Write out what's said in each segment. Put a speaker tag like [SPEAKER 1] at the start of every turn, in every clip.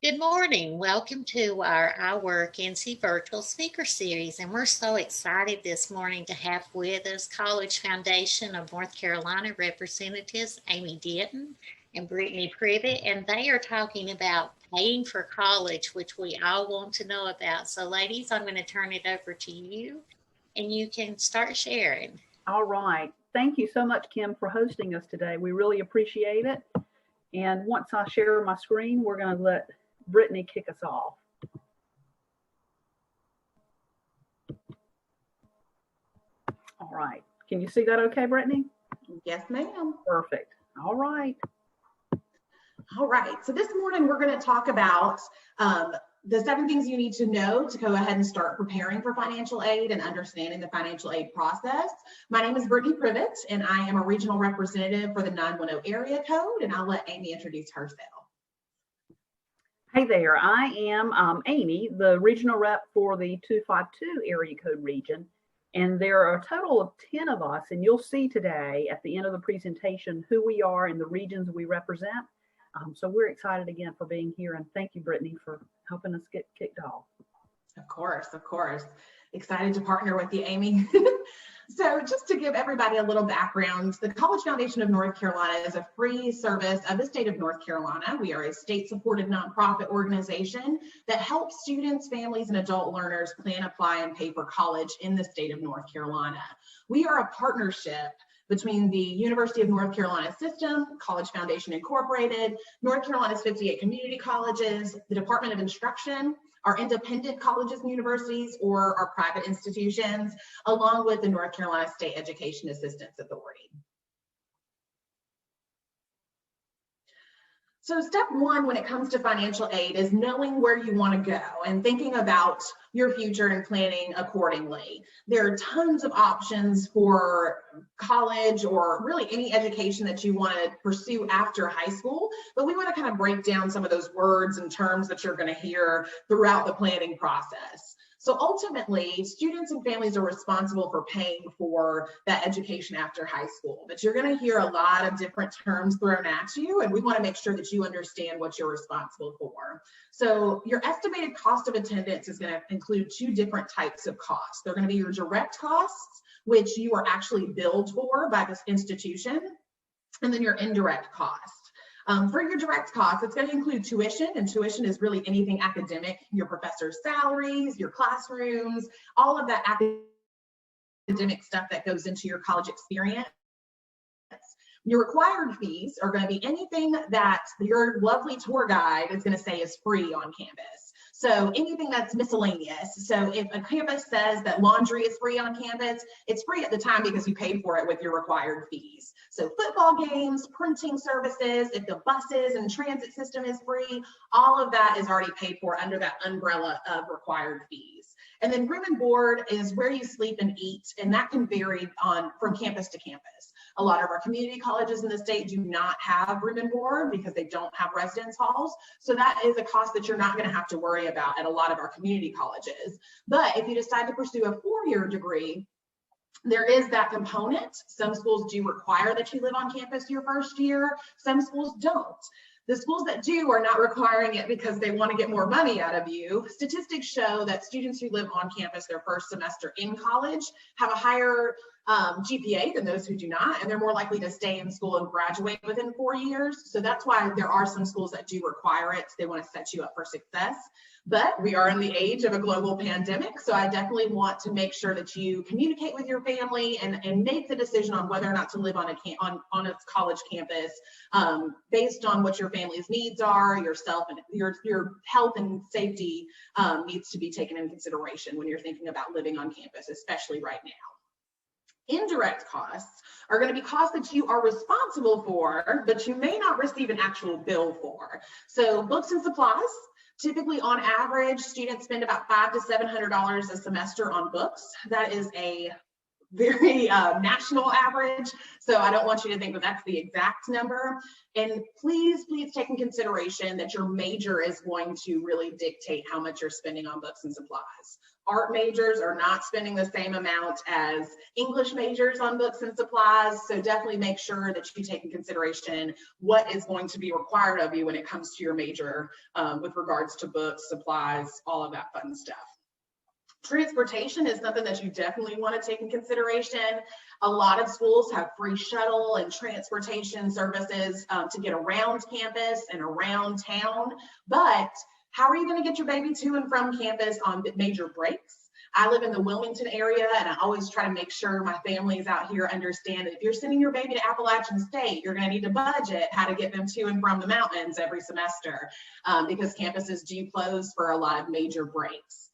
[SPEAKER 1] Good morning. Welcome to our Iwork NC Virtual Speaker Series, and we're so excited this morning to have with us College Foundation of North Carolina representatives Amy Denton and Brittany Privott, and they are talking about paying for college, which we all want to know about. So, ladies, I'm going to turn it over to you, and you can start sharing.
[SPEAKER 2] All right. Thank you so much, Kim, for hosting us today. We really appreciate it. And once I share my screen, we're going to let Brittany kick us off. All right. Can you see that okay, Brittany?
[SPEAKER 3] Yes, ma'am.
[SPEAKER 2] Perfect. All right.
[SPEAKER 3] All right. So this morning we're going to talk about the 7 things you need to know to go ahead and start preparing for financial aid and understanding the financial aid process. My name is Brittany Privott, and I am a regional representative for the 910 area code, and I'll let Amy introduce herself.
[SPEAKER 2] Hey there, I am Amy, the regional rep for the 252 area code region, and there are a total of 10 of us, and you'll see today at the end of the presentation who we are and the regions we represent. So we're excited again for being here, and thank you, Brittany, for helping us get kicked off.
[SPEAKER 3] Of course, of course. Excited to partner with you, Amy. So just to give everybody a little background, the College Foundation of North Carolina is a free service of the state of North Carolina. We are a state-supported nonprofit organization that helps students, families, and adult learners plan, apply, and pay for college in the state of North Carolina. We are a partnership between the University of North Carolina System, College Foundation Incorporated, North Carolina's 58 community colleges, the Department of Instruction, our independent colleges and universities, or our private institutions, along with the North Carolina State Education Assistance Authority. So step one when it comes to financial aid is knowing where you want to go and thinking about your future and planning accordingly. There are tons of options for college or really any education that you want to pursue after high school, but we want to kind of break down some of those words and terms that you're going to hear throughout the planning process. So ultimately, students and families are responsible for paying for that education after high school, but you're going to hear a lot of different terms thrown at you, and we want to make sure that you understand what you're responsible for. So your estimated cost of attendance is going to include 2 different types of costs. They're going to be your direct costs, which you are actually billed for by this institution, and then your indirect costs. For your direct costs, it's going to include tuition, and tuition is really anything academic, your professors' salaries, your classrooms, all of that academic stuff that goes into your college experience. Your required fees are going to be anything that your lovely tour guide is going to say is free on campus. So anything that's miscellaneous. So if a campus says that laundry is free on campus, it's free at the time because you paid for it with your required fees. So football games, printing services, if the buses and transit system is free, all of that is already paid for under that umbrella of required fees. And then room and board is where you sleep and eat, and that can vary from campus to campus. A lot of our community colleges in the state do not have room and board because they don't have residence halls. So that is a cost that you're not going to have to worry about at a lot of our community colleges. But if you decide to pursue a 4-year degree, there is that component. Some schools do require that you live on campus your first year. Some schools don't. The schools that do are not requiring it because they want to get more money out of you. Statistics show that students who live on campus their first semester in college have a higher GPA than those who do not, and they're more likely to stay in school and graduate within 4 years. So that's why there are some schools that do require it. They want to set you up for success. But we are in the age of a global pandemic, so I definitely want to make sure that you communicate with your family and make the decision on whether or not to live on a college campus based on what your family's needs are, yourself, and your health and safety needs to be taken into consideration when you're thinking about living on campus, especially right now. Indirect costs are going to be costs that you are responsible for, but you may not receive an actual bill for. So books and supplies. Typically, on average, students spend about $500 to $700 a semester on books. That is a very national average, so I don't want you to think that that's the exact number. And please take in consideration that your major is going to really dictate how much you're spending on books and supplies. Art majors are not spending the same amount as English majors on books and supplies. So definitely make sure that you take in consideration what is going to be required of you when it comes to your major with regards to books, supplies, all of that fun stuff. Transportation is something that you definitely want to take in consideration. A lot of schools have free shuttle and transportation services to get around campus and around town, but how are you going to get your baby to and from campus on major breaks? I live in the Wilmington area, and I always try to make sure my families out here understand that if you're sending your baby to Appalachian State, you're going to need to budget how to get them to and from the mountains every semester because campuses do close for a lot of major breaks.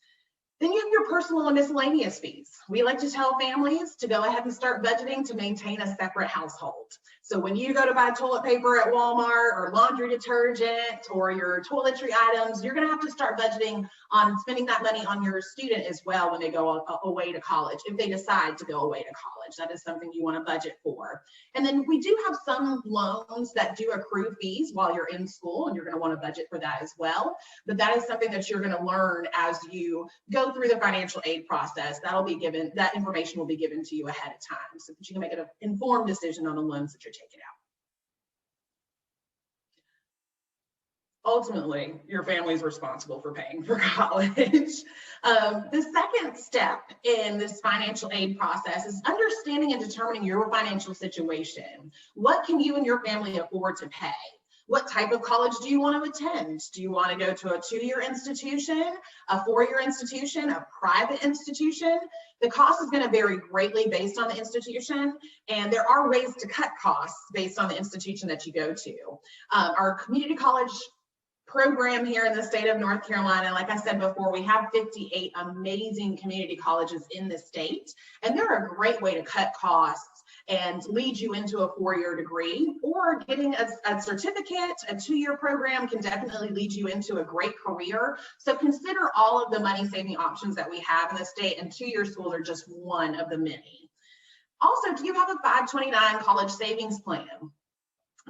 [SPEAKER 3] Then you have your personal and miscellaneous fees. We like to tell families to go ahead and start budgeting to maintain a separate household. So when you go to buy toilet paper at Walmart or laundry detergent or your toiletry items, you're gonna have to start budgeting on spending that money on your student as well when they go away to college, if they decide to go away to college. That is something you wanna budget for. And then we do have some loans that do accrue fees while you're in school, and you're gonna wanna budget for that as well. But that is something that you're gonna learn as you go through the financial aid process. That information will be given to you ahead of time so that you can make an informed decision on the loans that you're taking out. Ultimately, your family is responsible for paying for college. The second step in this financial aid process is understanding and determining your financial situation. What can you and your family afford to pay? What type of college do you want to attend? Do you want to go to a 2-year institution, a 4-year institution, a private institution? The cost is going to vary greatly based on the institution, and there are ways to cut costs based on the institution that you go to. Our community college program here in the state of North Carolina, like I said before, we have 58 amazing community colleges in the state, and they're a great way to cut costs and lead you into a 4-year degree, or getting a certificate. A 2-year program can definitely lead you into a great career. So consider all of the money saving options that we have in the state, and 2-year schools are just one of the many. Also, do you have a 529 college savings plan?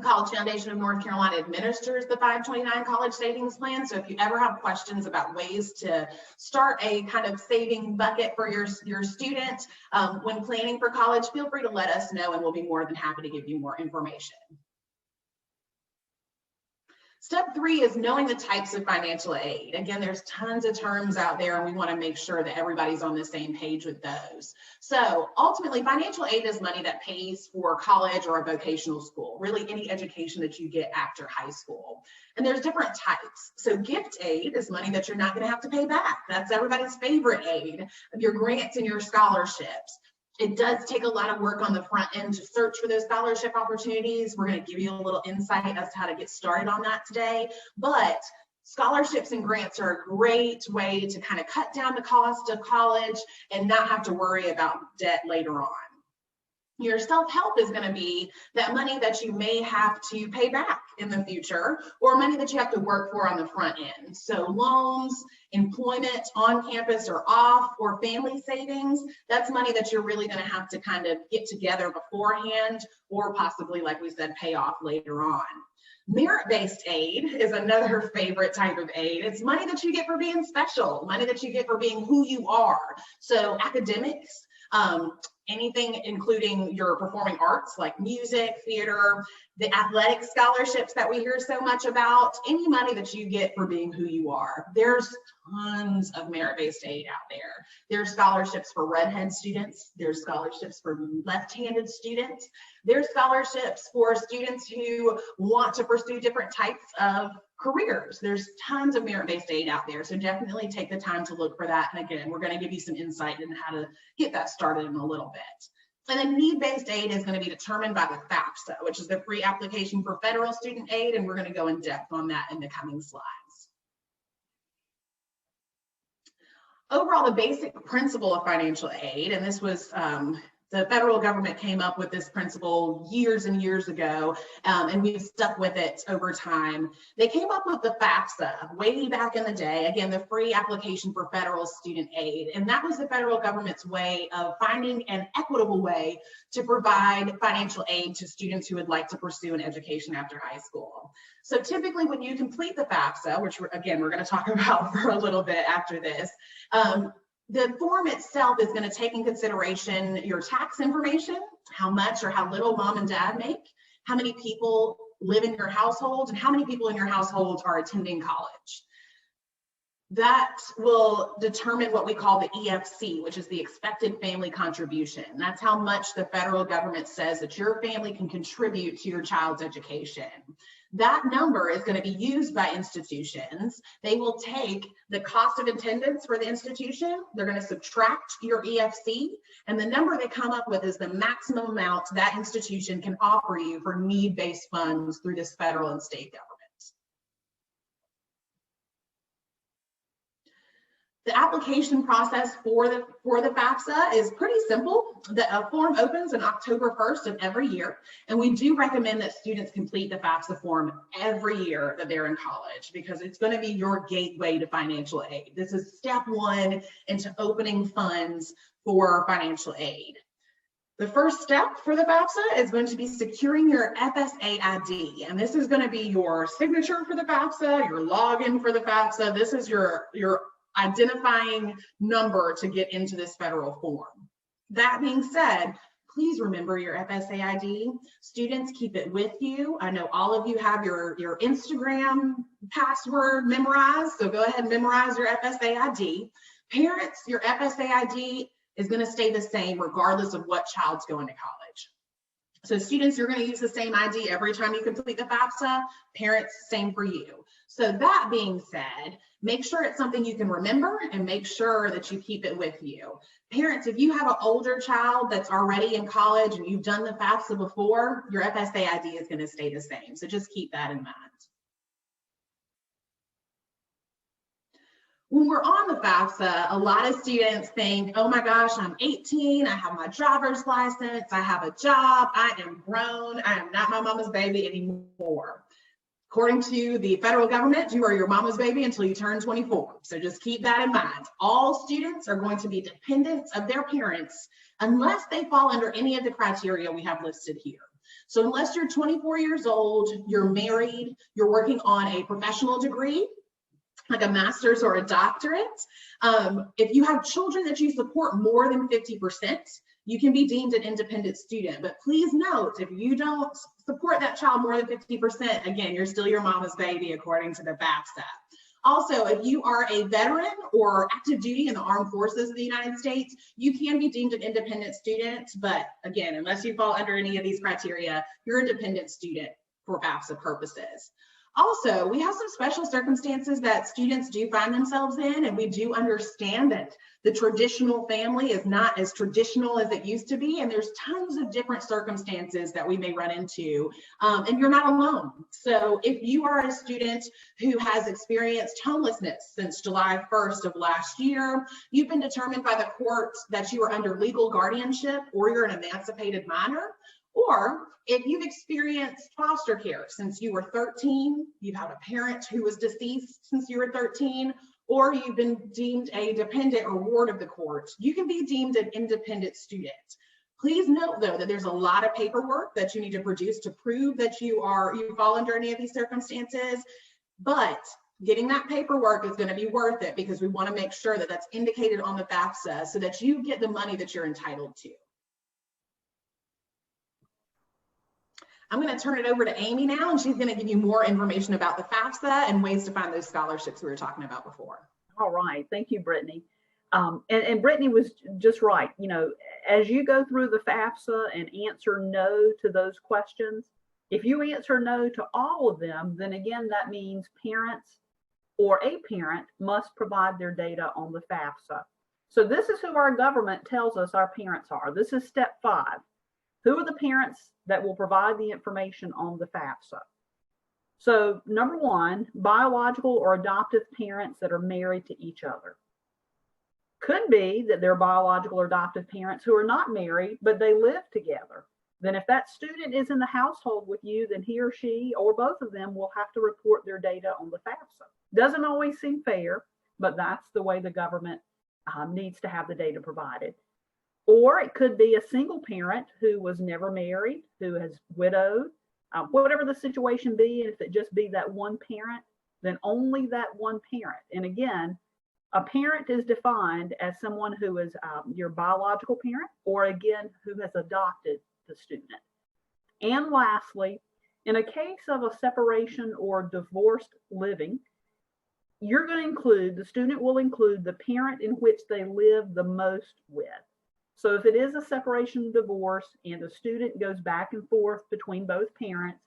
[SPEAKER 3] College Foundation of North Carolina administers the 529 college savings plan. So if you ever have questions about ways to start a kind of saving bucket for your student when planning for college, feel free to let us know and we'll be more than happy to give you more information. Step 3 is knowing the types of financial aid. Again, there's tons of terms out there and we want to make sure that everybody's on the same page with those. So ultimately, financial aid is money that pays for college or a vocational school, really any education that you get after high school. And there's different types. So gift aid is money that you're not going to have to pay back. That's everybody's favorite aid, your grants and your scholarships. It does take a lot of work on the front end to search for those scholarship opportunities. We're going to give you a little insight as to how to get started on that today. But scholarships and grants are a great way to kind of cut down the cost of college and not have to worry about debt later on. Your self-help is going to be that money that you may have to pay back in the future, or money that you have to work for on the front end. So loans, employment on campus or off, or family savings, that's money that you're really going to have to kind of get together beforehand, or possibly, like we said, pay off later on. Merit-based aid is another favorite type of aid. It's money that you get for being special, money that you get for being who you are. So academics, anything including your performing arts like music, theater, the athletic scholarships that we hear so much about, any money that you get for being who you are. There's tons of merit-based aid out there. There's scholarships for redhead students. There's scholarships for left-handed students. There's scholarships for students who want to pursue different types of careers. There's tons of merit-based aid out there. So definitely take the time to look for that. And again, we're going to give you some insight into how to get that started in a little bit. And then need-based aid is going to be determined by the FAFSA, which is the free application for federal student aid. And we're going to go in depth on that in the coming slides. Overall, the basic principle of financial aid, and this was the federal government came up with this principle years and years ago, and we've stuck with it over time. They came up with the FAFSA way back in the day, again, the free application for federal student aid. And that was the federal government's way of finding an equitable way to provide financial aid to students who would like to pursue an education after high school. So typically when you complete the FAFSA, which again, we're going to talk about for a little bit after this, The form itself is going to take in consideration your tax information, how much or how little mom and dad make, how many people live in your household, and how many people in your household are attending college. That will determine what we call the EFC, which is the expected family contribution. That's how much the federal government says that your family can contribute to your child's education. That number is going to be used by institutions. They will take the cost of attendance for the institution, they're going to subtract your EFC, and the number they come up with is the maximum amount that institution can offer you for need-based funds through this federal and state government. The application process for the FAFSA is pretty simple. The form opens on October 1st of every year, and we do recommend that students complete the FAFSA form every year that they're in college because it's going to be your gateway to financial aid. This is step one into opening funds for financial aid. The first step for the FAFSA is going to be securing your FSA ID, and this is going to be your signature for the FAFSA, your login for the FAFSA. This is your identifying number to get into this federal form. That being said, please remember your FSA ID. Students, keep it with you. I know all of you have your Instagram password memorized, so go ahead and memorize your FSA ID. Parents, your FSA ID is going to stay the same regardless of what child's going to college. So students, you're going to use the same ID every time you complete the FAFSA. Parents, same for you. So that being said, make sure it's something you can remember and make sure that you keep it with you. Parents, if you have an older child that's already in college and you've done the FAFSA before, your FSA ID is going to stay the same. So just keep that in mind. When we're on the FAFSA, a lot of students think, oh my gosh, I'm 18, I have my driver's license, I have a job, I am grown, I am not my mama's baby anymore. According to the federal government, you are your mama's baby until you turn 24. So just keep that in mind. All students are going to be dependents of their parents unless they fall under any of the criteria we have listed here. So unless you're 24 years old, you're married, you're working on a professional degree, like a master's or a doctorate. If you have children that you support more than 50%, you can be deemed an independent student. But please note, if you don't support that child more than 50%, again, you're still your mama's baby according to the FAFSA. Also, if you are a veteran or active duty in the armed forces of the United States, you can be deemed an independent student. But again, unless you fall under any of these criteria, you're a dependent student for FAFSA purposes. Also, we have some special circumstances that students do find themselves in, and we do understand that the traditional family is not as traditional as it used to be, and there's tons of different circumstances that we may run into, and you're not alone. So if you are a student who has experienced homelessness since July 1st of last year, you've been determined by the court that you are under legal guardianship or you're an emancipated minor, or if you've experienced foster care since you were 13, you've had a parent who was deceased since you were 13, or you've been deemed a dependent or ward of the court, you can be deemed an independent student. Please note, though, that there's a lot of paperwork that you need to produce to prove that you fall under any of these circumstances, but getting that paperwork is going to be worth it because we want to make sure that that's indicated on the FAFSA so that you get the money that you're entitled to. I'm going to turn it over to Amy now, and she's going to give you more information about the FAFSA and ways to find those scholarships we were talking about before.
[SPEAKER 2] All right. Thank you, Brittany. And Brittany was just right. You know, as you go through the FAFSA and answer no to those questions, if you answer no to all of them, then again, that means parents or a parent must provide their data on the FAFSA. So this is who our government tells us our parents are. This is step 5. Who are the parents that will provide the information on the FAFSA? So number 1, biological or adoptive parents that are married to each other. Could be that they're biological or adoptive parents who are not married, but they live together. Then if that student is in the household with you, then he or she or both of them will have to report their data on the FAFSA. Doesn't always seem fair, but that's the way the government needs to have the data provided. Or it could be a single parent who was never married, who has widowed, whatever the situation be. And if it just be that one parent, then only that one parent. And again, A parent is defined as someone who is your biological parent, or again, who has adopted the student. And lastly, in a case of a separation or divorced living, you're going to include, the student will include the parent in which they live the most with. So if it is a separation divorce and the student goes back and forth between both parents,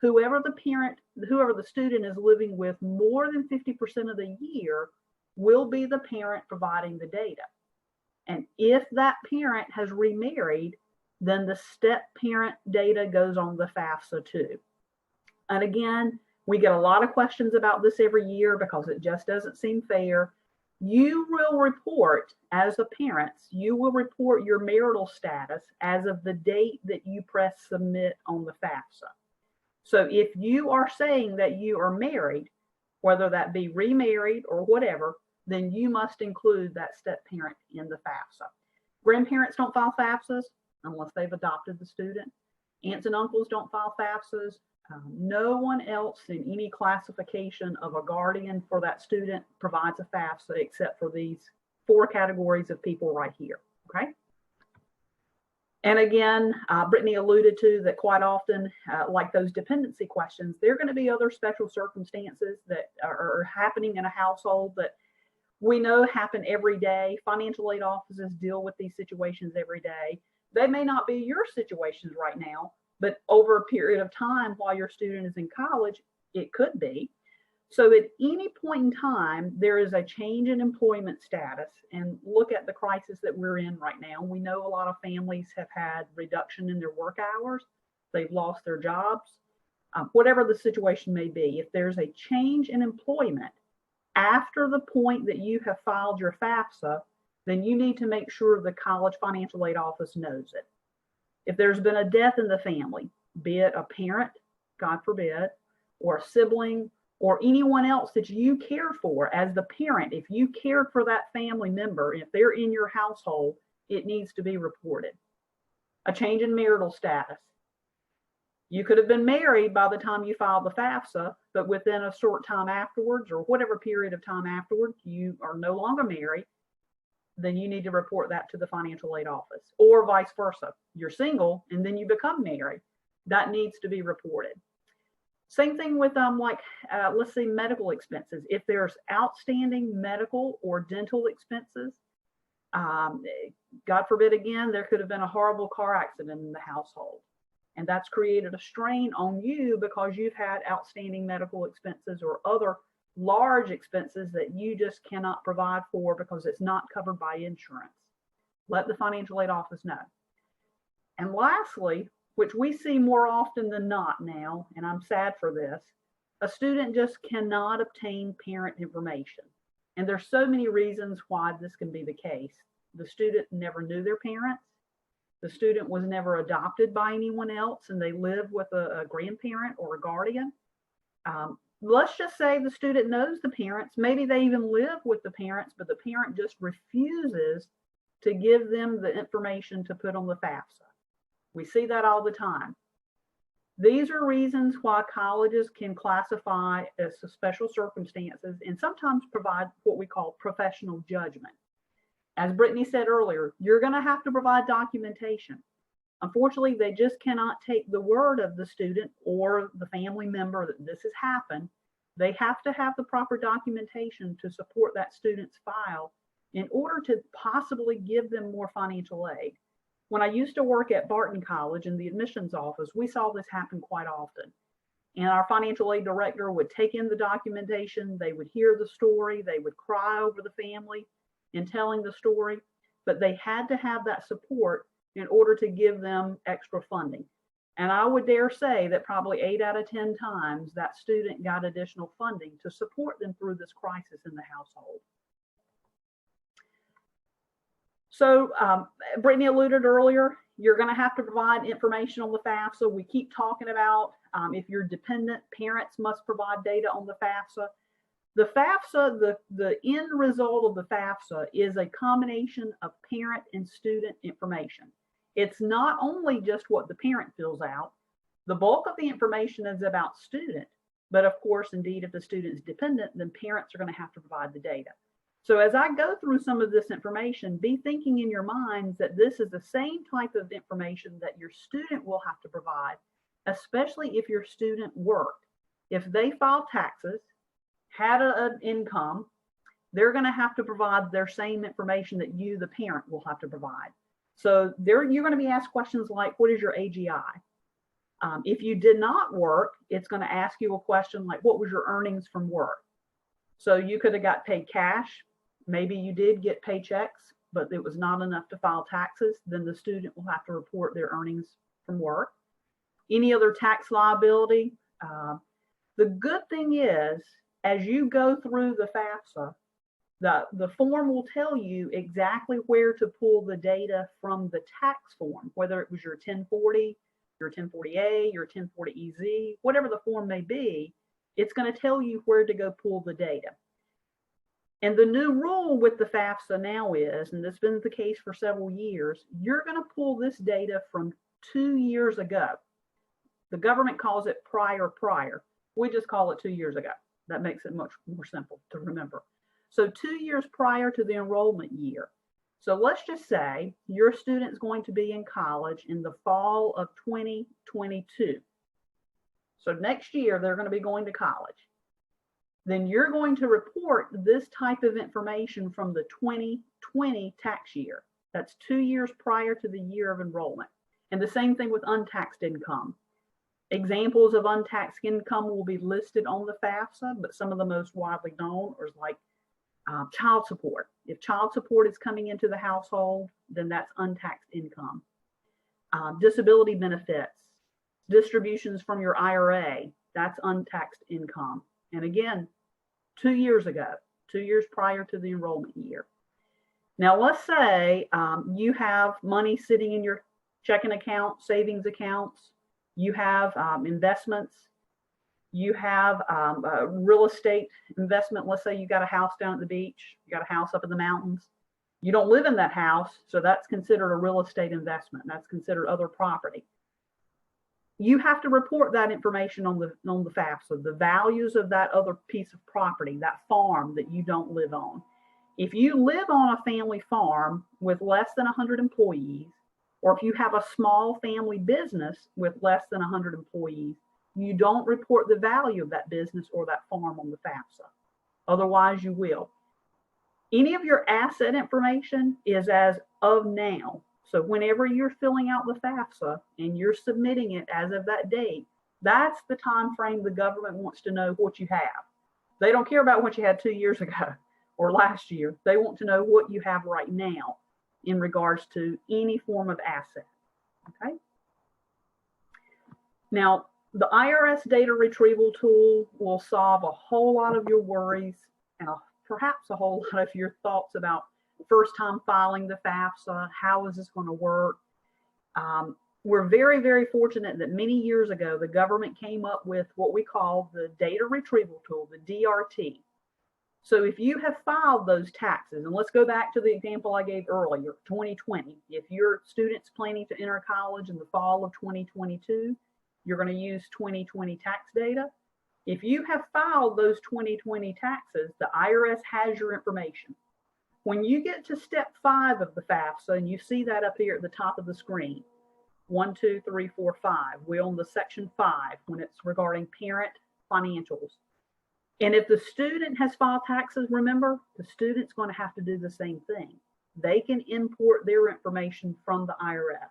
[SPEAKER 2] whoever the student is living with more than 50% of the year will be the parent providing the data. And if that parent has remarried, then the step parent data goes on the FAFSA too. And again, we get a lot of questions about this every year because it just doesn't seem fair. You will report, as the parents, you will report your marital status as of the date that you press submit on the FAFSA. So if you are saying that you are married, whether that be remarried or whatever, then you must include that step parent in the FAFSA. Grandparents don't file FAFSAs unless they've adopted the student. Aunts and uncles don't file FAFSAs. No one else in any classification of a guardian for that student provides a FAFSA except for these 4 categories of people right here, okay? And again, Brittany alluded to that quite often, like those dependency questions, there are going to be other special circumstances that are happening in a household that we know happen every day. Financial aid offices deal with these situations every day. They may not be your situations right now, but over a period of time while your student is in college, it could be. So at any point in time, there is a change in employment status. And look at the crisis that we're in right now. We know a lot of families have had reduction in their work hours. They've lost their jobs, whatever the situation may be. If there's a change in employment after the point that you have filed your FAFSA, then you need to make sure the college financial aid office knows it. If there's been a death in the family, be it a parent, God forbid, or a sibling, or anyone else that you care for as the parent, if you cared for that family member, if they're in your household, it needs to be reported. A change in marital status. You could have been married by the time you filed the FAFSA, but within a short time afterwards, or whatever period of time afterwards, you are no longer married, then you need to report that to the financial aid office, or vice versa. You're single and then you become married. That needs to be reported. Same thing with let's say medical expenses. If there's outstanding medical or dental expenses, God forbid again, there could have been a horrible car accident in the household. And that's created a strain on you because you've had outstanding medical expenses or other large expenses that you just cannot provide for because it's not covered by insurance. Let the financial aid office know. And lastly, which we see more often than not now, and I'm sad for this, a student just cannot obtain parent information. And there's so many reasons why this can be the case. The student never knew their parents. The student was never adopted by anyone else and they live with a grandparent or a guardian. Let's just say the student knows the parents. Maybe they even live with the parents, but the parent just refuses to give them the information to put on the FAFSA. We see that all the time. These are reasons why colleges can classify as special circumstances and sometimes provide what we call professional judgment. As Brittany said earlier, you're going to have to provide documentation. Unfortunately, they just cannot take the word of the student or the family member that this has happened. They have to have the proper documentation to support that student's file in order to possibly give them more financial aid. When I used to work at Barton College in the admissions office, we saw this happen quite often. And our financial aid director would take in the documentation, they would hear the story, they would cry over the family in telling the story, but they had to have that support in order to give them extra funding. And I would dare say that probably 8 out of 10 times that student got additional funding to support them through this crisis in the household. So Brittany alluded earlier, you're going to have to provide information on the FAFSA. We keep talking about if you're dependent, parents must provide data on the FAFSA. The FAFSA, the end result of the FAFSA is a combination of parent and student information. It's not only just what the parent fills out. The bulk of the information is about student, but of course, indeed, if the student's dependent, then parents are going to have to provide the data. So as I go through some of this information, be thinking in your minds that this is the same type of information that your student will have to provide, especially if your student worked. If they filed taxes, had an income, they're going to have to provide their same information that you, the parent, will have to provide. So you're going to be asked questions like, what is your AGI? If you did not work, it's going to ask you a question like, what was your earnings from work? So you could have got paid cash. Maybe you did get paychecks, but it was not enough to file taxes. Then the student will have to report their earnings from work. Any other tax liability. The good thing is, as you go through the FAFSA, the form will tell you exactly where to pull the data from the tax form, whether it was your 1040, your 1040A, your 1040EZ, whatever the form may be, it's going to tell you where to go pull the data. And the new rule with the FAFSA now is, and this has been the case for several years, you're going to pull this data from 2 years ago. The government calls it prior. We just call it 2 years ago. That makes it much more simple to remember. So 2 years prior to the enrollment year. So let's just say your student's going to be in college in the fall of 2022. So next year, they're going to be going to college. Then you're going to report this type of information from the 2020 tax year. That's 2 years prior to the year of enrollment. And the same thing with untaxed income. Examples of untaxed income will be listed on the FAFSA, but some of the most widely known are like child support. If child support is coming into the household, then that's untaxed income. Disability benefits, distributions from your IRA, that's untaxed income. And again, 2 years ago, 2 years prior to the enrollment year. Now, let's say you have money sitting in your checking account, savings accounts, you have investments, you have a real estate investment. Let's say you got a house down at the beach, you got a house up in the mountains. You don't live in that house, so that's considered a real estate investment. That's considered other property. You have to report that information on the FAFSA, the values of that other piece of property, that farm that you don't live on. If you live on a family farm with less than 100 employees, or if you have a small family business with less than 100 employees, you don't report the value of that business or that farm on the FAFSA. Otherwise, you will. Any of your asset information is as of now. So whenever you're filling out the FAFSA and you're submitting it as of that date, that's the time frame the government wants to know what you have. They don't care about what you had 2 years ago or last year. They want to know what you have right now in regards to any form of asset. Okay. Now, the IRS data retrieval tool will solve a whole lot of your worries and perhaps a whole lot of your thoughts about first time filing the FAFSA. How is this going to work? We're very, very fortunate that many years ago, the government came up with what we call the data retrieval tool, the DRT. So if you have filed those taxes, and let's go back to the example I gave earlier, 2020. If your student's planning to enter college in the fall of 2022, you're going to use 2020 tax data. If you have filed those 2020 taxes, the IRS has your information. When you get to step 5 of the FAFSA, and you see that up here at the top of the screen, 1, 2, 3, 4, 5, we're on the section 5 when it's regarding parent financials. And if the student has filed taxes, remember, the student's going to have to do the same thing. They can import their information from the IRS.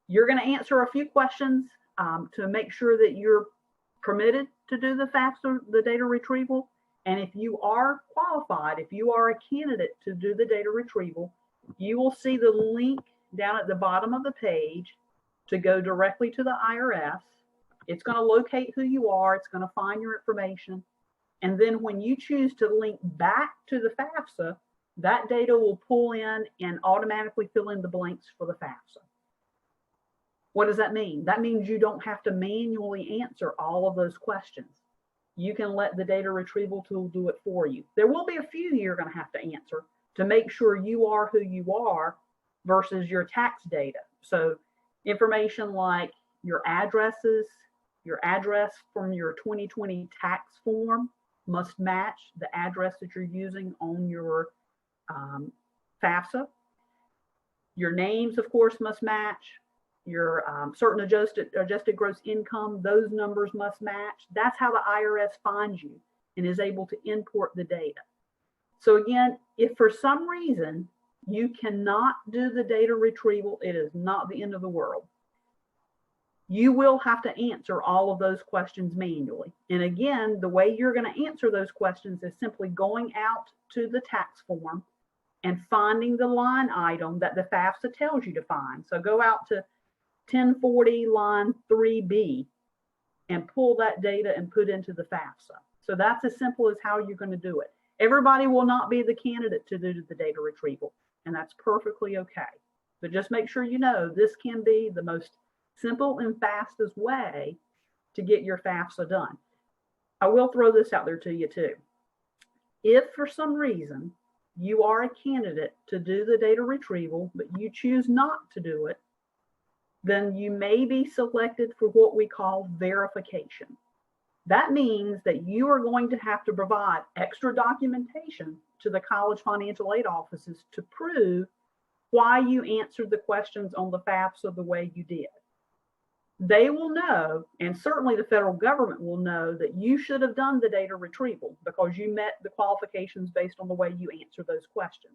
[SPEAKER 2] You're going to answer a few questions to make sure that you're permitted to do the FAFSA, the data retrieval. And if you are qualified, if you are a candidate to do the data retrieval, you will see the link down at the bottom of the page to go directly to the IRS. It's going to locate who you are. It's going to find your information. And then when you choose to link back to the FAFSA, that data will pull in and automatically fill in the blanks for the FAFSA. What does that mean? That means you don't have to manually answer all of those questions. You can let the data retrieval tool do it for you. There will be a few you're going to have to answer to make sure you are who you are versus your tax data. So information like your addresses, your address from your 2020 tax form, must match the address that you're using on your FAFSA. Your names, of course, must match. Your certain adjusted gross income, those numbers must match. That's how the IRS finds you and is able to import the data. So again, if for some reason you cannot do the data retrieval, it is not the end of the world. You will have to answer all of those questions manually. And again, the way you're going to answer those questions is simply going out to the tax form and finding the line item that the FAFSA tells you to find. So go out to 1040 line 3B and pull that data and put into the FAFSA. So that's as simple as how you're going to do it. Everybody will not be the candidate to do the data retrieval, and that's perfectly okay. But just make sure you know this can be the most simple and fastest way to get your FAFSA done. I will throw this out there to you too. If for some reason you are a candidate to do the data retrieval, but you choose not to do it, then you may be selected for what we call verification. That means that you are going to have to provide extra documentation to the college financial aid offices to prove why you answered the questions on the FAFSA the way you did. They will know, and certainly the federal government will know, that you should have done the data retrieval because you met the qualifications based on the way you answer those questions.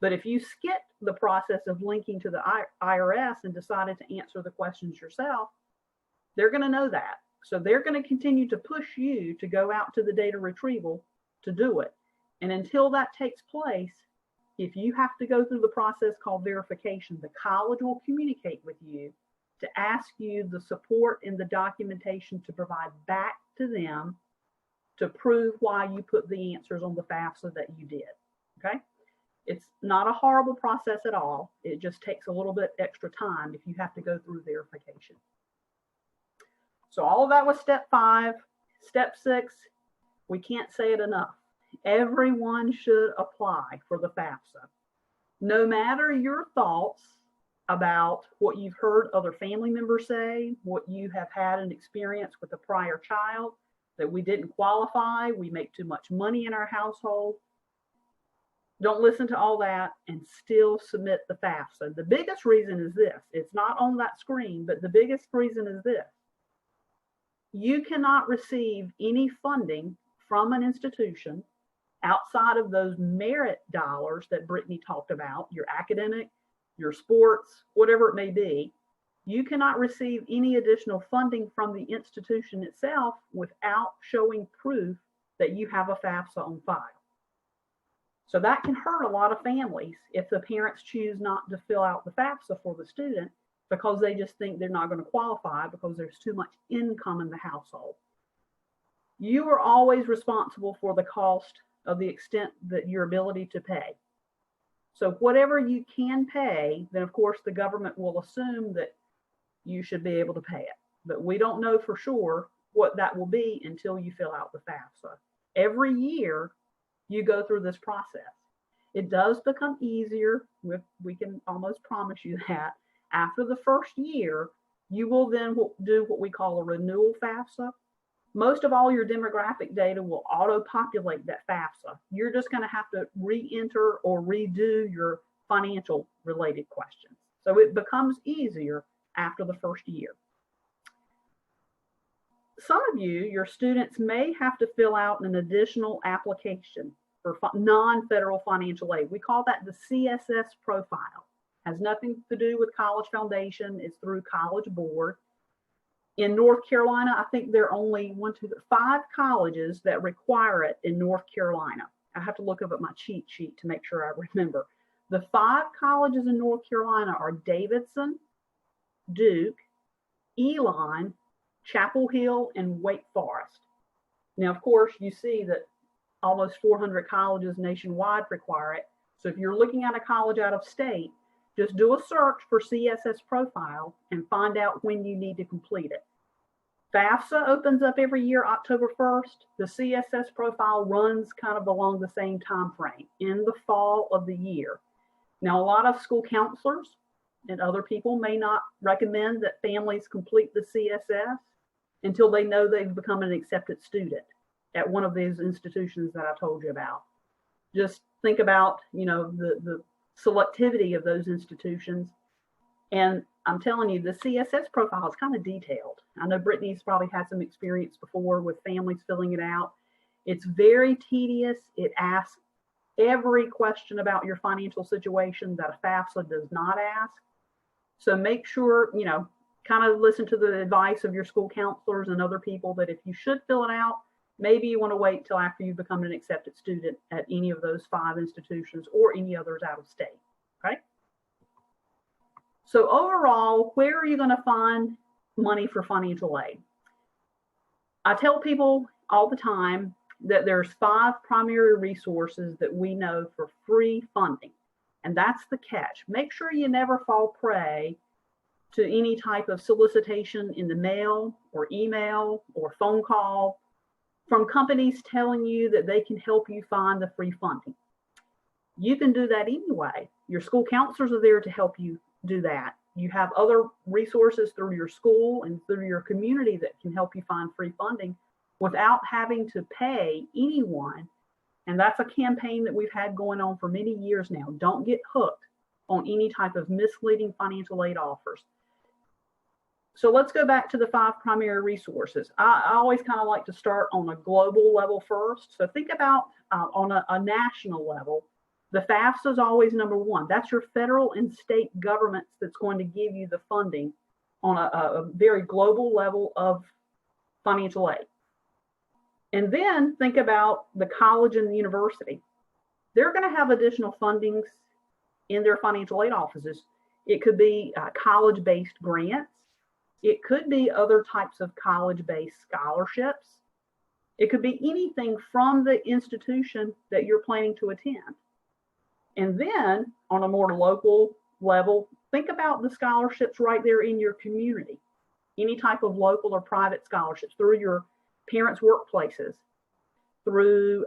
[SPEAKER 2] But if you skipped the process of linking to the IRS and decided to answer the questions yourself, they're going to know that. So they're going to continue to push you to go out to the data retrieval to do it. And until that takes place, if you have to go through the process called verification, the college will communicate with you to ask you the support and the documentation to provide back to them to prove why you put the answers on the FAFSA that you did, okay? It's not a horrible process at all. It just takes a little bit extra time if you have to go through verification. So all of that was step 5. Step 6, we can't say it enough. Everyone should apply for the FAFSA. No matter your thoughts about what you've heard other family members say, what you have had an experience with a prior child, that we didn't qualify, we make too much money in our household. Don't listen to all that and still submit the FAFSA. The biggest reason is this. It's not on that screen, but the biggest reason is this. You cannot receive any funding from an institution outside of those merit dollars that Brittany talked about, your academic, your sports, whatever it may be. You cannot receive any additional funding from the institution itself without showing proof that you have a FAFSA on file. So that can hurt a lot of families if the parents choose not to fill out the FAFSA for the student because they just think they're not going to qualify because there's too much income in the household. You are always responsible for the cost of the extent that your ability to pay. So whatever you can pay, then of course the government will assume that you should be able to pay it. But we don't know for sure what that will be until you fill out the FAFSA. Every year you go through this process. It does become easier. We can almost promise you that. After the first year, you will then do what we call a renewal FAFSA. Most of all your demographic data will auto-populate that FAFSA. You're just going to have to re-enter or redo your financial related questions. So it becomes easier after the first year. Some of you, your students, may have to fill out an additional application for non-federal financial aid. We call that the CSS profile. Has nothing to do with College Foundation. It's through College Board. In North Carolina, I think there are only 5 colleges that require it in North Carolina. I have to look up at my cheat sheet to make sure I remember. The 5 colleges in North Carolina are Davidson, Duke, Elon, Chapel Hill, and Wake Forest. Now, of course, you see that almost 400 colleges nationwide require it. So if you're looking at a college out of state, just do a search for CSS profile and find out when you need to complete it. FAFSA opens up every year, October 1st. The CSS profile runs kind of along the same time frame in the fall of the year. Now, a lot of school counselors and other people may not recommend that families complete the CSS until they know they've become an accepted student. at one of these institutions that I told you about. Just think about, the selectivity of those institutions. And I'm telling you, the CSS profile is kind of detailed. I know Brittany's probably had some experience before with families filling it out. It's very tedious. It asks every question about your financial situation that a FAFSA does not ask. So make sure, kind of listen to the advice of your school counselors and other people that if you should fill it out, maybe you want to wait till after you become an accepted student at any of those 5 institutions or any others out of state, okay? So overall, where are you going to find money for financial aid? I tell people all the time that there's 5 primary resources that we know for free funding. And that's the catch. Make sure you never fall prey to any type of solicitation in the mail or email or phone call from companies telling you that they can help you find the free funding. You can do that anyway. Your school counselors are there to help you do that. You have other resources through your school and through your community that can help you find free funding without having to pay anyone. And that's a campaign that we've had going on for many years now. Don't get hooked on any type of misleading financial aid offers. So let's go back to the 5 primary resources. I always kind of like to start on a global level first. So think about on a national level, the FAFSA is always number 1. That's your federal and state governments that's going to give you the funding on a very global level of financial aid. And then think about the college and the university. They're going to have additional fundings in their financial aid offices. It could be college-based grants. It could be other types of college-based scholarships. It could be anything from the institution that you're planning to attend. And then on a more local level, think about the scholarships right there in your community. Any type of local or private scholarships through your parents' workplaces, through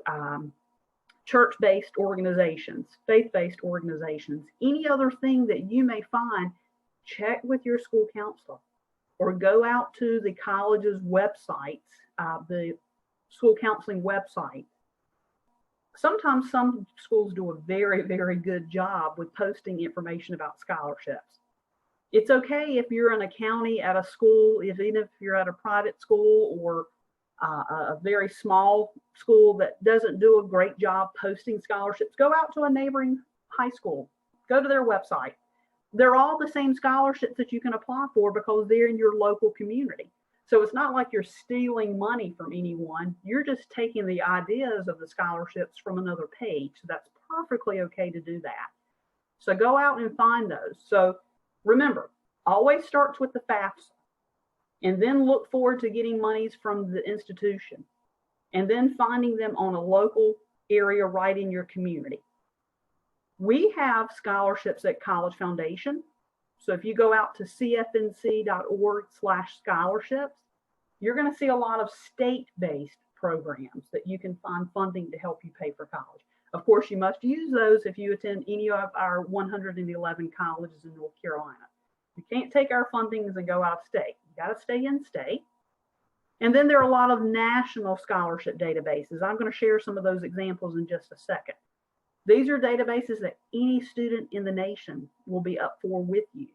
[SPEAKER 2] church-based organizations, faith-based organizations, any other thing that you may find, check with your school counselor or go out to the college's websites, the school counseling website. Sometimes some schools do a very, very good job with posting information about scholarships. It's okay if you're in a county at a school, even if you're at a private school or a very small school that doesn't do a great job posting scholarships, go out to a neighboring high school, go to their website. They're all the same scholarships that you can apply for because they're in your local community. So it's not like you're stealing money from anyone. You're just taking the ideas of the scholarships from another page. So that's perfectly okay to do that. So go out and find those. So remember, always starts with the FAFSA. And then look forward to getting monies from the institution and then finding them on a local area right in your community. We have scholarships at College Foundation. So if you go out to cfnc.org/scholarships, you're going to see a lot of state-based programs that you can find funding to help you pay for college. Of course, you must use those if you attend any of our 111 colleges in North Carolina. You can't take our fundings and go out of state. You got to stay in state. And then there are a lot of national scholarship databases. I'm going to share some of those examples in just a second. These are databases that any student in the nation will be up for with you.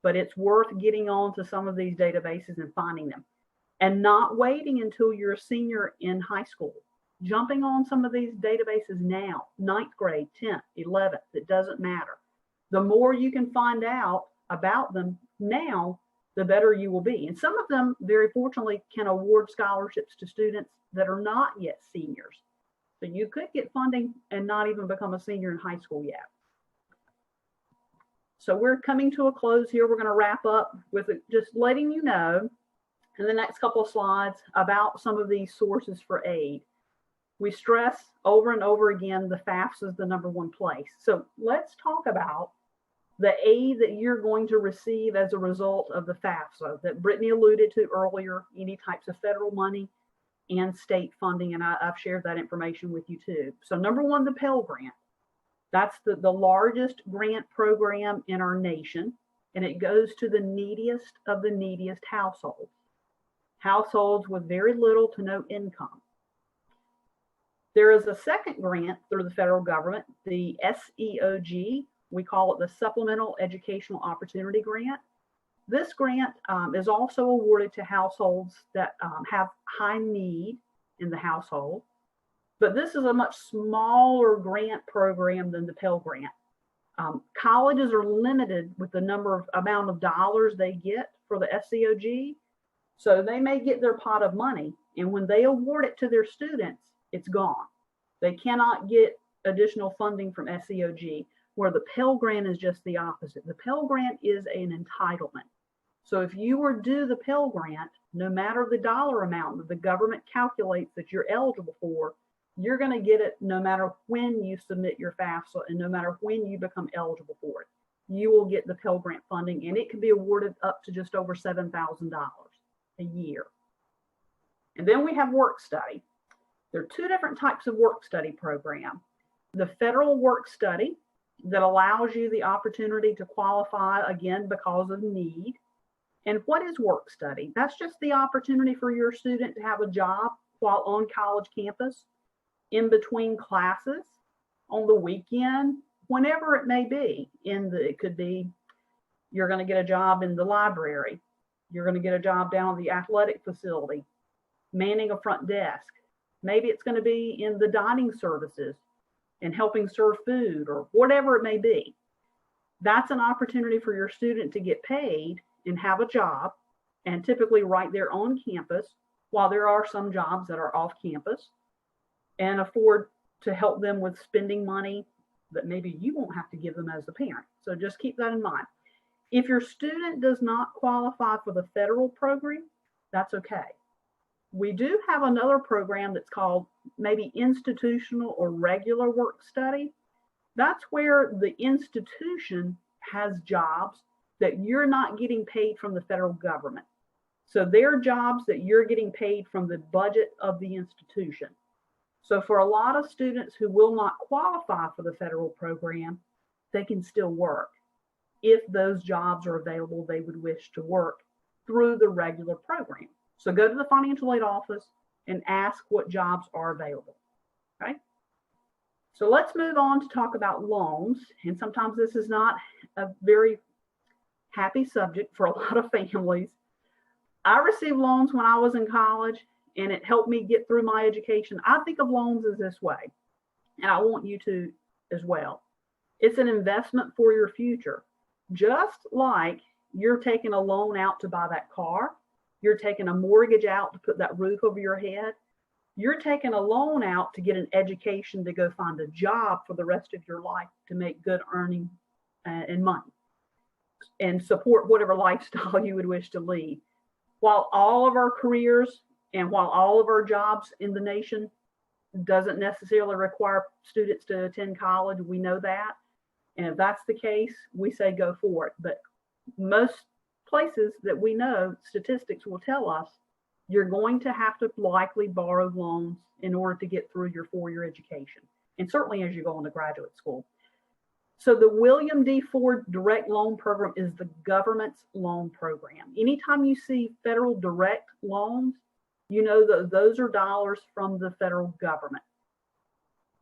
[SPEAKER 2] But it's worth getting on to some of these databases and finding them. And not waiting until you're a senior in high school. Jumping on some of these databases now, 9th grade, 10th, 11th, it doesn't matter. The more you can find out about them now, the better you will be. And some of them, very fortunately, can award scholarships to students that are not yet seniors. So you could get funding and not even become a senior in high school yet. So we're coming to a close here. We're going to wrap up with just letting you know in the next couple of slides about some of these sources for aid. We stress over and over again, the FAFSA is the #1 place. So let's talk about the aid that you're going to receive as a result of the FAFSA that Brittany alluded to earlier, any types of federal money and state funding, and I've shared that information with you too. So #1, the Pell Grant. That's the largest grant program in our nation, and it goes to the neediest of the neediest households. Households with very little to no income. There is a second grant through the federal government, the SEOG. We call it the Supplemental Educational Opportunity Grant. This grant is also awarded to households that have high need in the household, but this is a much smaller grant program than the Pell Grant. Colleges are limited with the amount of dollars they get for the SEOG, so they may get their pot of money, and when they award it to their students, it's gone. They cannot get additional funding from SEOG, where the Pell Grant is just the opposite. The Pell Grant is an entitlement. So if you were due the Pell Grant, no matter the dollar amount that the government calculates that you're eligible for, you're going to get it no matter when you submit your FAFSA and no matter when you become eligible for it. You will get the Pell Grant funding, and it can be awarded up to just over $7,000 a year. And then we have work study. There are two different types of work study program. The federal work study that allows you the opportunity to qualify again because of need. And what is work study? That's just the opportunity for your student to have a job while on college campus, in between classes, on the weekend, whenever it may be. It could be you're going to get a job in the library. You're going to get a job down at the athletic facility, manning a front desk. Maybe it's going to be in the dining services and helping serve food or whatever it may be. That's an opportunity for your student to get paid and have a job, and typically right there on campus, while there are some jobs that are off campus, and afford to help them with spending money that maybe you won't have to give them as a parent. So just keep that in mind. If your student does not qualify for the federal program, that's okay. We do have another program that's called maybe institutional or regular work study. That's where the institution has jobs that you're not getting paid from the federal government. So they're jobs that you're getting paid from the budget of the institution. So for a lot of students who will not qualify for the federal program, they can still work if those jobs are available they would wish to work through the regular program. So go to the financial aid office and ask what jobs are available, okay? So let's move on to talk about loans. And sometimes this is not a very happy subject for a lot of families. I received loans when I was in college, and it helped me get through my education. I think of loans as this way, and I want you to as well. It's an investment for your future. Just like you're taking a loan out to buy that car, you're taking a mortgage out to put that roof over your head, you're taking a loan out to get an education to go find a job for the rest of your life to make good earning and money and support whatever lifestyle you would wish to lead. While all of our careers and while all of our jobs in the nation doesn't necessarily require students to attend college, we know that. And if that's the case, we say go for it. But most places that we know, statistics will tell us, you're going to have to likely borrow loans in order to get through your four-year education, and certainly as you go on to graduate school. So the William D. Ford Direct Loan Program is the government's loan program. Anytime you see federal direct loans, you know that those are dollars from the federal government.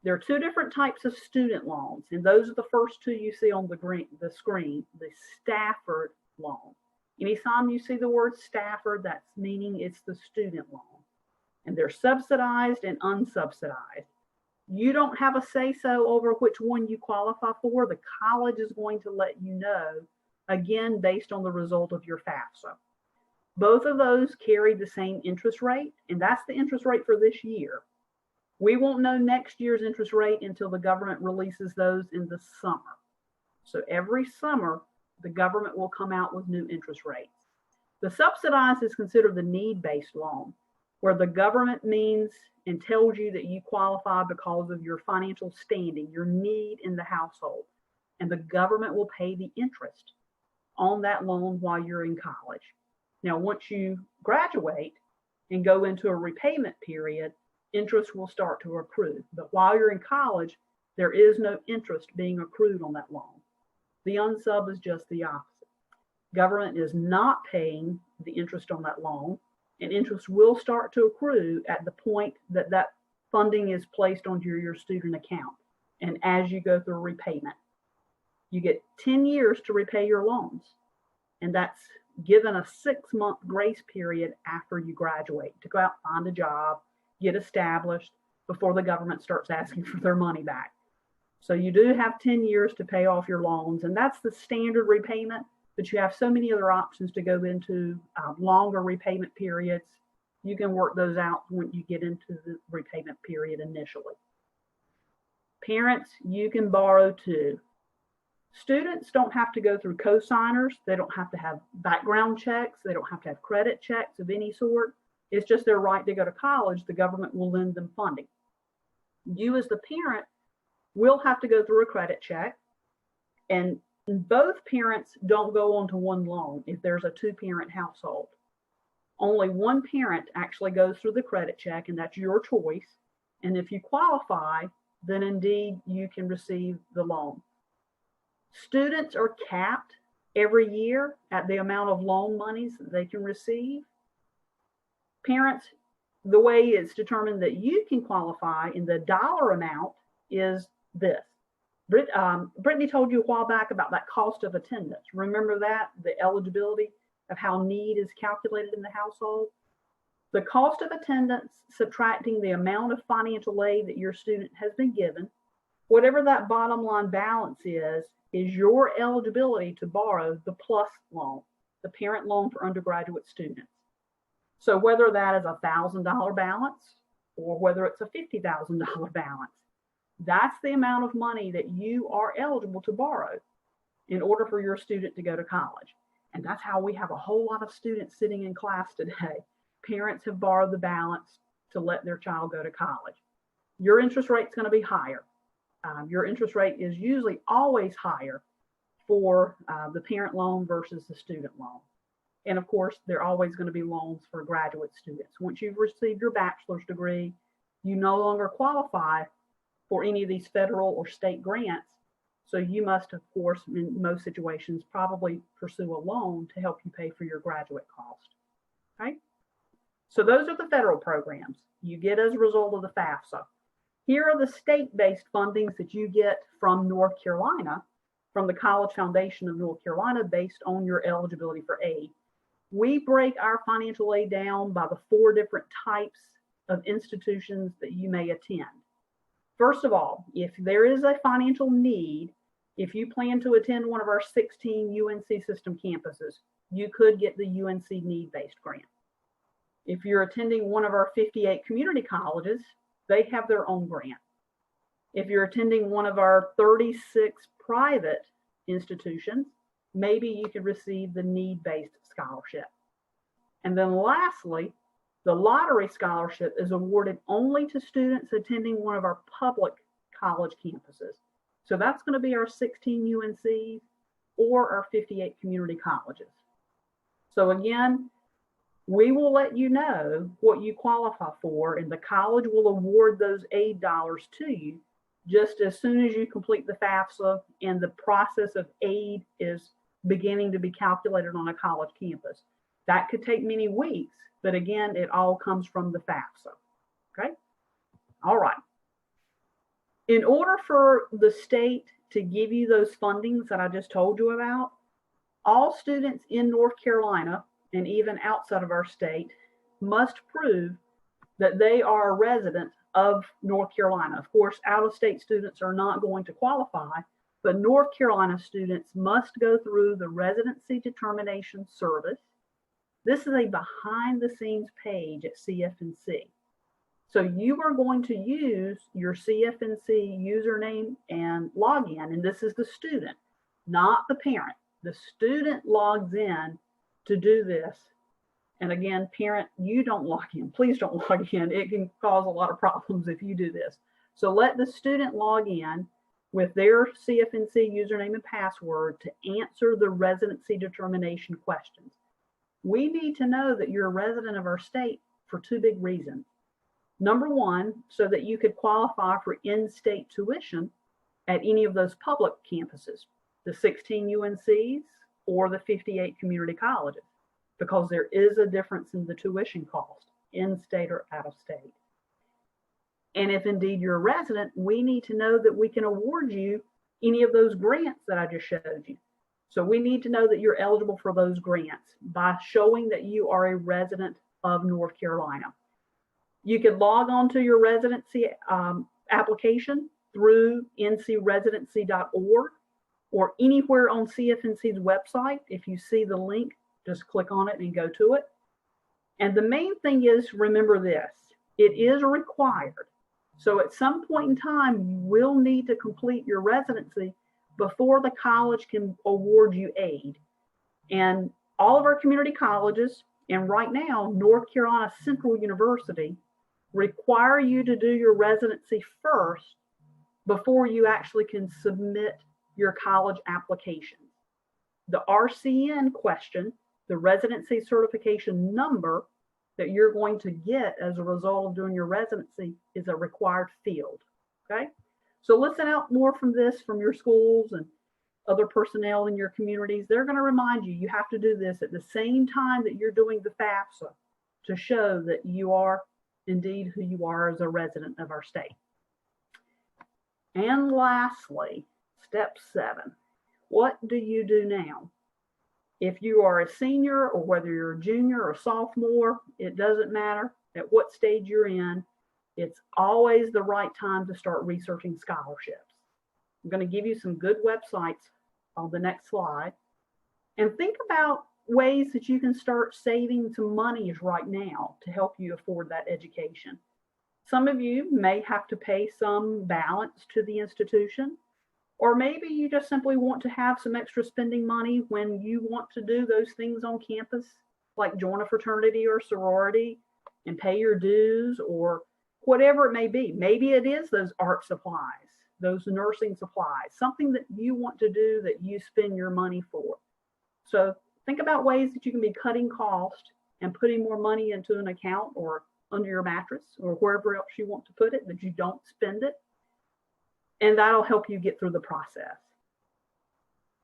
[SPEAKER 2] There are two different types of student loans, and those are the first two you see on the screen, the Stafford loan. Anytime you see the word Stafford, that's meaning it's the student loan. And they're subsidized and unsubsidized. You don't have a say-so over which one you qualify for. The college is going to let you know, again, based on the result of your FAFSA. Both of those carry the same interest rate, and that's the interest rate for this year. We won't know next year's interest rate until the government releases those in the summer. So every summer, the government will come out with new interest rates. The subsidized is considered the need-based loan, where the government means and tells you that you qualify because of your financial standing, your need in the household, and the government will pay the interest on that loan while you're in college. Now, once you graduate and go into a repayment period, interest will start to accrue. But while you're in college, there is no interest being accrued on that loan. The unsub is just the opposite. Government is not paying the interest on that loan, and interest will start to accrue at the point that that funding is placed onto your student account. And as you go through repayment, you get 10 years to repay your loans. And that's given a 6-month grace period after you graduate to go out, find a job, get established before the government starts asking for their money back. So you do have 10 years to pay off your loans, and that's the standard repayment, but you have so many other options to go into longer repayment periods. You can work those out when you get into the repayment period initially. Parents, you can borrow too. Students don't have to go through co-signers. They don't have to have background checks. They don't have to have credit checks of any sort. It's just their right to go to college. The government will lend them funding. You as the parent will have to go through a credit check, and both parents don't go onto one loan if there's a 2-parent household. Only one parent actually goes through the credit check, and that's your choice. And if you qualify, then indeed you can receive the loan. Students are capped every year at the amount of loan monies that they can receive. Parents, the way it's determined that you can qualify in the dollar amount is this. Brittany told you a while back about that cost of attendance. Remember that, the eligibility of how need is calculated in the household? The cost of attendance, subtracting the amount of financial aid that your student has been given, whatever that bottom line balance is your eligibility to borrow the PLUS loan, the parent loan for undergraduate students. So whether that is a $1,000 balance or whether it's a $50,000 balance, that's the amount of money that you are eligible to borrow in order for your student to go to college. And that's how we have a whole lot of students sitting in class today. Parents have borrowed the balance to let their child go to college. Your interest rate is going to be higher. Your interest rate is usually always higher for the parent loan versus the student loan. And of course, there are always going to be loans for graduate students. Once you've received your bachelor's degree, you no longer qualify for any of these federal or state grants. So you must, of course, in most situations, probably pursue a loan to help you pay for your graduate cost. Okay? So those are the federal programs you get as a result of the FAFSA. Here are the state-based fundings that you get from North Carolina, from the College Foundation of North Carolina, based on your eligibility for aid. We break our financial aid down by the 4 different types of institutions that you may attend. First of all, if there is a financial need, if you plan to attend one of our 16 UNC system campuses, you could get the UNC need-based grant. If you're attending one of our 58 community colleges, they have their own grant. If you're attending one of our 36 private institutions, maybe you could receive the need-based scholarship. And then lastly, the lottery scholarship is awarded only to students attending one of our public college campuses. So that's going to be our 16 UNCs or our 58 community colleges. So again, we will let you know what you qualify for, and the college will award those aid dollars to you just as soon as you complete the FAFSA and the process of aid is beginning to be calculated on a college campus. That could take many weeks, but again, it all comes from the FAFSA. Okay? All right. In order for the state to give you those fundings that I just told you about, all students in North Carolina and even outside of our state must prove that they are a resident of North Carolina. Of course, out-of-state students are not going to qualify, but North Carolina students must go through the Residency Determination service. This is a behind-the-scenes page at CFNC. So you are going to use your CFNC username and login, and this is the student, not the parent. The student logs in to do this. And again, parent, you don't log in. Please don't log in. It can cause a lot of problems if you do this. So let the student log in with their CFNC username and password to answer the residency determination questions. We need to know that you're a resident of our state for 2 big reasons. Number one, so that you could qualify for in-state tuition at any of those public campuses, the 16 UNCs or the 58 community colleges, because there is a difference in the tuition cost, in-state or out-of-state. And if indeed you're a resident, we need to know that we can award you any of those grants that I just showed you. So we need to know that you're eligible for those grants by showing that you are a resident of North Carolina. You can log on to your residency application through ncresidency.org or anywhere on CFNC's website. If you see the link, just click on it and go to it. And the main thing is, remember this, it is required. So at some point in time, you will need to complete your residency before the college can award you aid. And all of our community colleges, and right now, North Carolina Central University, require you to do your residency first before you actually can submit your college application. The RCN question, the residency certification number that you're going to get as a result of doing your residency, is a required field, okay? So listen out more from this from your schools and other personnel in your communities. They're going to remind you, you have to do this at the same time that you're doing the FAFSA to show that you are indeed who you are as a resident of our state. And lastly, step 7, what do you do now? If you are a senior or whether you're a junior or sophomore, it doesn't matter at what stage you're in. It's always the right time to start researching scholarships. I'm going to give you some good websites on the next slide. And think about ways that you can start saving some monies right now to help you afford that education. Some of you may have to pay some balance to the institution, or maybe you just simply want to have some extra spending money when you want to do those things on campus, like join a fraternity or sorority and pay your dues or whatever it may be. Maybe it is those art supplies, those nursing supplies, something that you want to do that you spend your money for. So think about ways that you can be cutting cost and putting more money into an account or under your mattress or wherever else you want to put it, that you don't spend it. And that'll help you get through the process.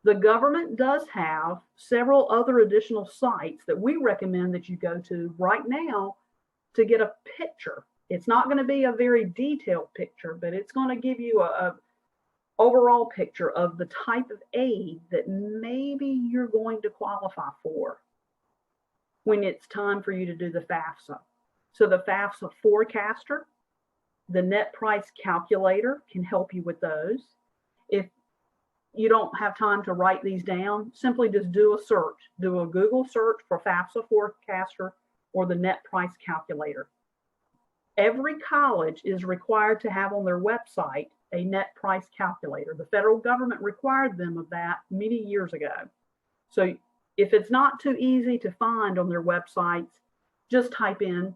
[SPEAKER 2] The government does have several other additional sites that we recommend that you go to right now to get a picture. It's not going to be a very detailed picture, but it's going to give you a overall picture of the type of aid that maybe you're going to qualify for when it's time for you to do the FAFSA. So the FAFSA forecaster, the net price calculator can help you with those. If you don't have time to write these down, simply just do a search. Do a Google search for FAFSA forecaster or the net price calculator. Every college is required to have on their website a net price calculator. The federal government required them of that many years ago. So if it's not too easy to find on their websites, just type in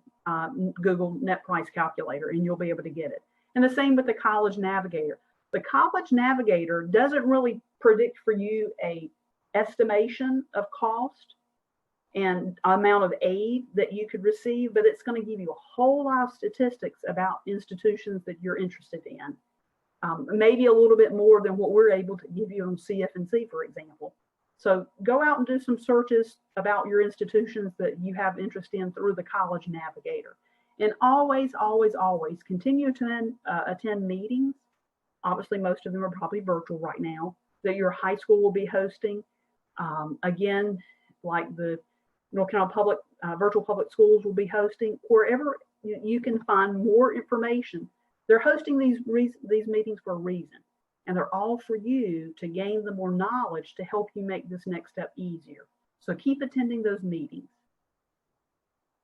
[SPEAKER 2] Google net price calculator and you'll be able to get it. And the same with the College Navigator. The College Navigator doesn't really predict for you a estimation of cost and amount of aid that you could receive, but it's going to give you a whole lot of statistics about institutions that you're interested in. Maybe a little bit more than what we're able to give you on CFNC, for example. So go out and do some searches about your institutions that you have interest in through the College Navigator. And always, always, always continue to attend meetings. Obviously, most of them are probably virtual right now, that your high school will be hosting. Again, like the North Carolina virtual public schools will be hosting. Wherever you can find more information, they're hosting these meetings for a reason. And they're all for you to gain the more knowledge to help you make this next step easier. So keep attending those meetings.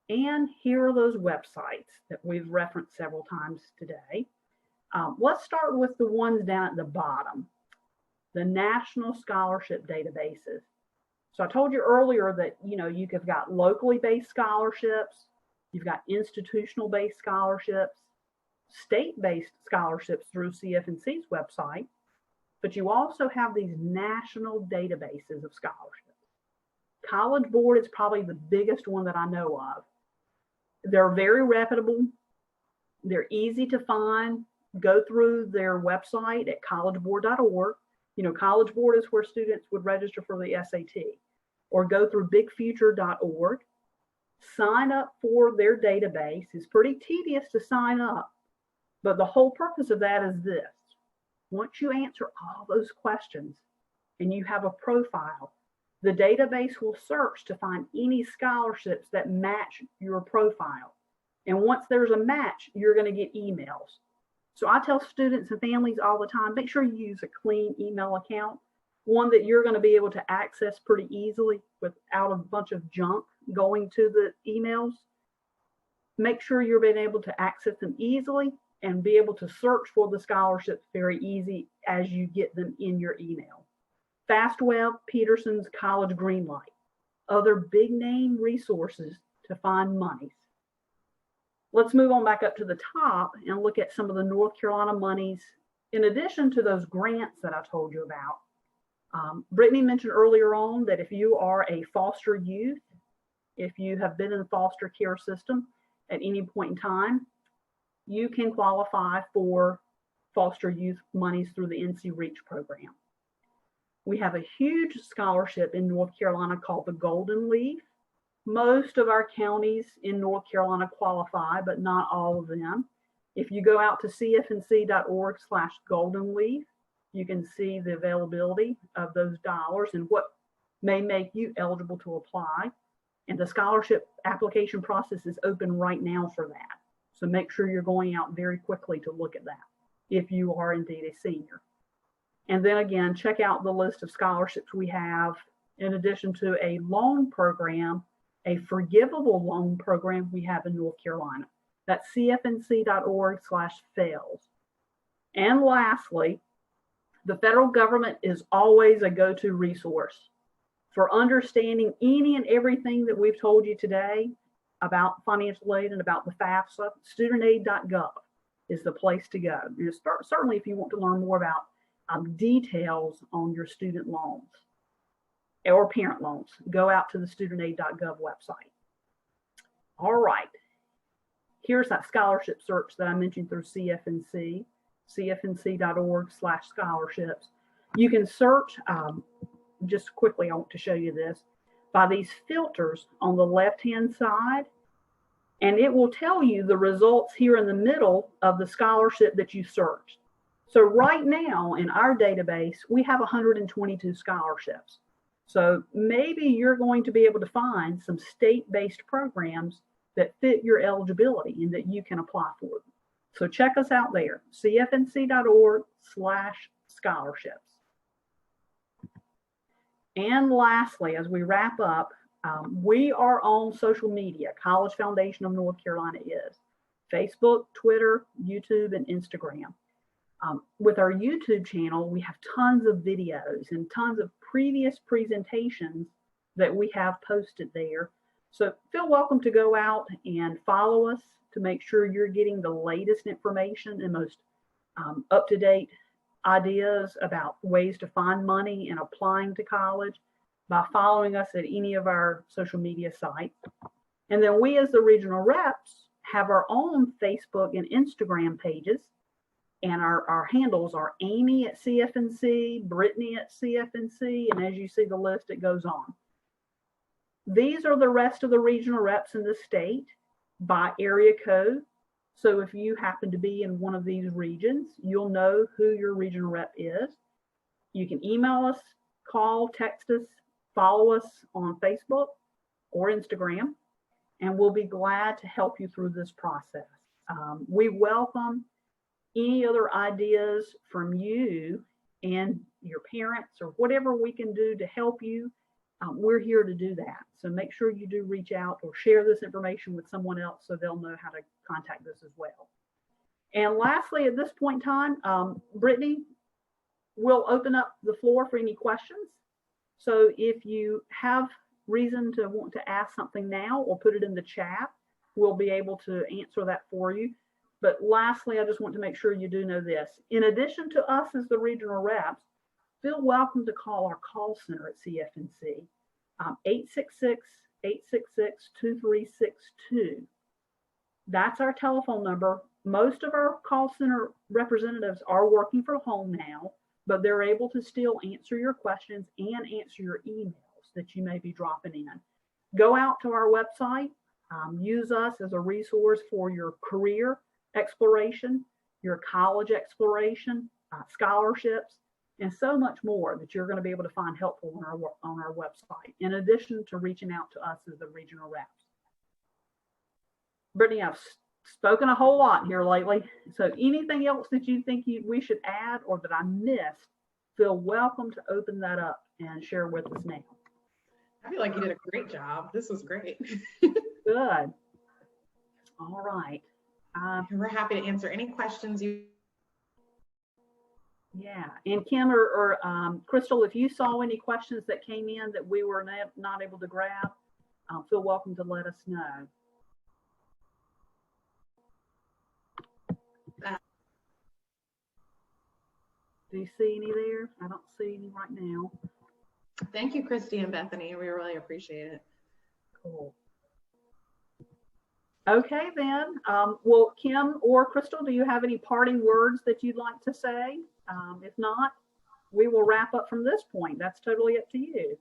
[SPEAKER 2] And here are those websites that we've referenced several times today. Let's start with the ones down at the bottom, the National Scholarship Databases. So I told you earlier that, you've got locally based scholarships, you've got institutional based scholarships, state-based scholarships through CFNC's website, but you also have these national databases of scholarships. College Board is probably the biggest one that I know of. They're very reputable. They're easy to find. Go through their website at collegeboard.org. College Board is where students would register for the SAT. Or go through bigfuture.org. Sign up for their database. It's pretty tedious to sign up, But the whole purpose of that is this. Once you answer all those questions and you have a profile, the database will search to find any scholarships that match your profile. And once there's a match, you're going to get emails. So I tell students and families all the time, make sure you use a clean email account, one that you're going to be able to access pretty easily without a bunch of junk going to the emails. Make sure you're being able to access them easily and be able to search for the scholarships very easy as you get them in your email. FastWeb, Peterson's, College Greenlight, other big name resources to find monies. Let's move on back up to the top and look at some of the North Carolina monies in addition to those grants that I told you about. Brittany mentioned earlier on that if you are a foster youth, if you have been in the foster care system at any point in time, you can qualify for foster youth monies through the NC Reach program. We have a huge scholarship in North Carolina called the Golden Leaf. Most of our counties in North Carolina qualify, but not all of them. If you go out to cfnc.org/goldenleaf, you can see the availability of those dollars and what may make you eligible to apply. And the scholarship application process is open right now for that. So make sure you're going out very quickly to look at that if you are indeed a senior. And then again, check out the list of scholarships we have in addition to a loan program, a forgivable loan program we have in North Carolina. That's cfnc.org/fails. And lastly, the federal government is always a go-to resource for understanding any and everything that we've told you today about financial aid and about the FAFSA. Studentaid.gov is the place to go. Certainly if you want to learn more about details on your student loans or parent loans, go out to the studentaid.gov website. All right, here's that scholarship search that I mentioned through CFNC, cfnc.org/scholarships. You can search, just quickly, I want to show you this, by these filters on the left-hand side, and it will tell you the results here in the middle of the scholarship that you searched. So right now in our database, we have 122 scholarships. So maybe you're going to be able to find some state-based programs that fit your eligibility and that you can apply for. So check us out there, cfnc.org/scholarships. And lastly, as we wrap up, we are on social media. College Foundation of North Carolina is Facebook, Twitter, YouTube, and Instagram. With our YouTube channel, we have tons of videos and tons of previous presentations that we have posted there. So feel welcome to go out and follow us to make sure you're getting the latest information and most up-to-date ideas about ways to find money and applying to college by following us at any of our social media sites. And then we as the regional reps have our own Facebook and Instagram pages. And our handles are Amy at CFNC, Brittany at CFNC, and as you see the list, it goes on. These are the rest of the regional reps in the state by area code. So if you happen to be in one of these regions, you'll know who your regional rep is. You can email us, call, text us, follow us on Facebook or Instagram, and we'll be glad to help you through this process. We welcome any other ideas from you and your parents or whatever we can do to help you. We're here to do that. So make sure you do reach out or share this information with someone else so they'll know how to contact us as well. And lastly, at this point in time, Brittany will open up the floor for any questions. So if you have reason to want to ask something now or put it in the chat, we'll be able to answer that for you. But lastly, I just want to make sure you do know this. In addition to us as the regional reps, feel welcome to call our call center at CFNC, 866-866-2362. That's our telephone number. Most of our call center representatives are working from home now, but they're able to still answer your questions and answer your emails that you may be dropping in. Go out to our website, use us as a resource for your career exploration, your college exploration, scholarships, and so much more that you're going to be able to find helpful on our website, in addition to reaching out to us as the regional reps. Brittany, I've spoken a whole lot here lately, so anything else that you think we should add or that I missed, feel welcome to open that up and share with us now.
[SPEAKER 3] I feel like you did a great job. This was great.
[SPEAKER 2] Good. All right.
[SPEAKER 3] We're happy to answer any questions you.
[SPEAKER 2] Yeah, and Kim or Crystal, if you saw any questions that came in that we were not able to grab, feel welcome to let us know. Do you see any there? I don't see any right now.
[SPEAKER 3] Thank you, Christy and Bethany. We really appreciate it.
[SPEAKER 2] Cool. Okay, then. Well, Kim or Crystal, do you have any parting words that you'd like to say? If not, we will wrap up from this point. That's totally up to you.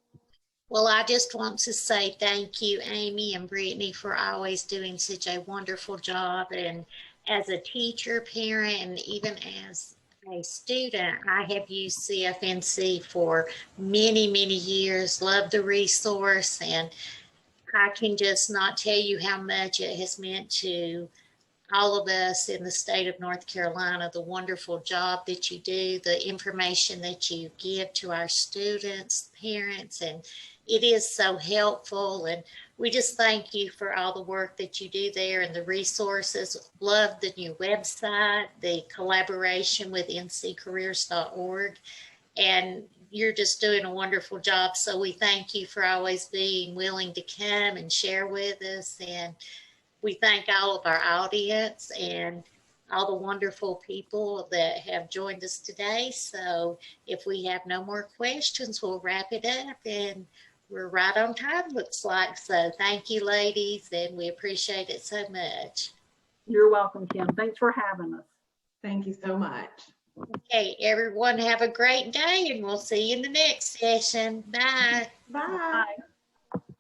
[SPEAKER 1] Well, I just want to say thank you, Amy and Brittany, for always doing such a wonderful job. And as a teacher, parent, and even as a student, I have used CFNC for many, many years, loved the resource, and I can just not tell you how much it has meant to all of us in the state of North Carolina, the wonderful job that you do, the information that you give to our students, parents, and it is so helpful. And we just thank you for all the work that you do there and the resources. Love the new website, the collaboration with nccareers.org, and you're just doing a wonderful job. So we thank you for always being willing to come and share with us. And we thank all of our audience and all the wonderful people that have joined us today. So if we have no more questions, we'll wrap it up, and we're right on time, looks like. So thank you, ladies, and we appreciate it so much.
[SPEAKER 2] You're welcome, Kim. Thanks for having us.
[SPEAKER 3] Thank you so much.
[SPEAKER 1] Okay, everyone have a great day, and we'll see you in the next session. Bye.
[SPEAKER 3] Bye.
[SPEAKER 2] Bye.